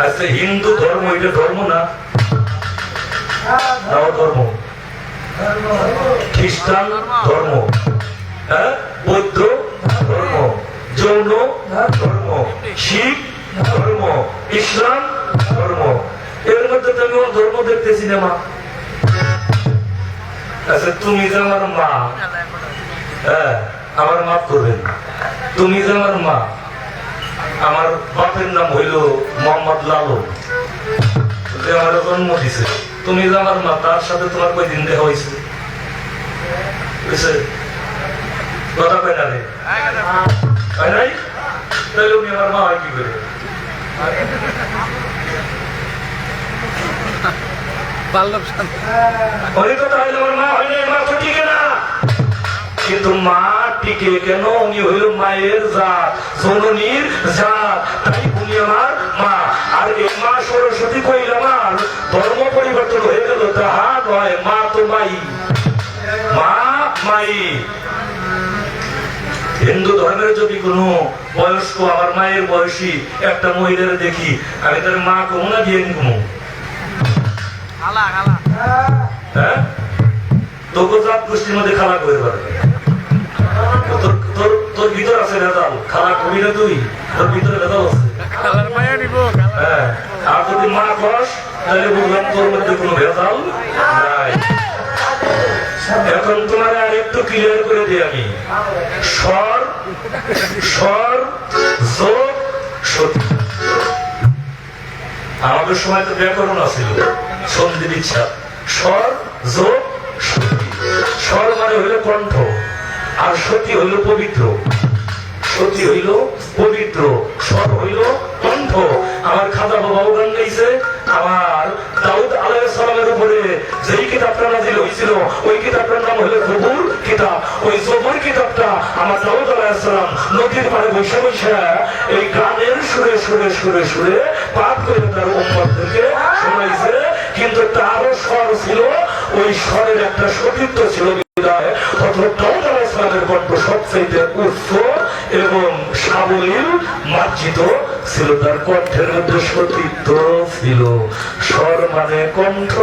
আচ্ছা, হিন্দু ধর্ম এটা ধর্ম না? ধর্ম। খ্রিস্টান ধর্ম, বৌদ্ধ ধর্ম, জৈন ধর্ম, শিখ ধর্ম, ইসলাম ধর্ম। এর মধ্যে তুমি ধর্ম দেখতেছি না মা? আচ্ছা, তুমি যে আমার মা, হ্যাঁ আমার মাফ করবেন, তুমি যে আমার মা, আমার বাপের নাম হইল মোহাম্মদ লালু, যে আমার জন্ম দিছে। তুমি যে আমার মা, তার সাথে তোমার কয়দিন দেখা হয়েছে? কথা কয় না রে? হয় নাই? তাহলে উনি আমার মা হয় কি করে? কিন্তু মা টিকে কেন? উনি হইল মায়ের জাত, জননীর জাত, তাই উনি আমার মা। আর এই মা সরস্বতী কইল আমার ধর্ম পরিবর্তন হয়ে গেল, তাহা নয়। মা তো মাই, মা মাই। হিন্দু ধর্মের যদি কোনো বয়স্ক, আমার মায়ের বয়সী একটা মহিলার দেখি, আমি তার মা কমু না বিয়ে কমু? হ্যাঁ, তোকে জাত গোষ্ঠীর মধ্যে খালা করে পারবে। তোর ভিতর আছে ভেজাল, খালা কবি না তুই? তোর ভিতরে ভেজাল আছে। হ্যাঁ, আর যদি মা কস তাহলে বুঝলাম তোর মধ্যে কোনো ভেজাল নাই। এখন তোমার আর একটু ক্লিয়ার করে দিই আমি। স্বর, স্বর, যোগ, সতী। আমাদের সময় তো ব্যাকরণ আছিল, সন্ধি বিচ্ছাদ। স্বর, যোগ, সতী। স্বর মানে হইল কণ্ঠ, আর সতী হইল পবিত্র। সতী হইল পবিত্র, স্বর হইল কণ্ঠ। আমার খাজা বাবাও গান গাইছে। আমার দাউদ আলাইহিস সালামের উপরে যেই কিতাবটা নাযিল হয়েছিল ওই কিতাবটার নাম হলো জবুর কিতাব। ওই জবুর কিতাবটা আমার দাউদ আলাইহিস সালাম নদীর পাড়ে বসে বসে এই গানের সুরে সুরে সুরে সুরে পাঠ করে তার উম্মতদেরকে শোনাইছে। কিন্তু তারও স্বর ছিল, ওই স্বরের একটা সতীত্ব ছিল। হযরত দাউদ আলাইহিস সালামের কণ্ঠ সবচেয়ে উচ্চ এবং সাবলীল মার্জিত ছিল। তার কণ্ঠের মধ্যে সতীত্ব ছিল। স্বর মানে কণ্ঠ,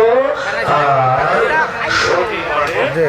আর সতী মানে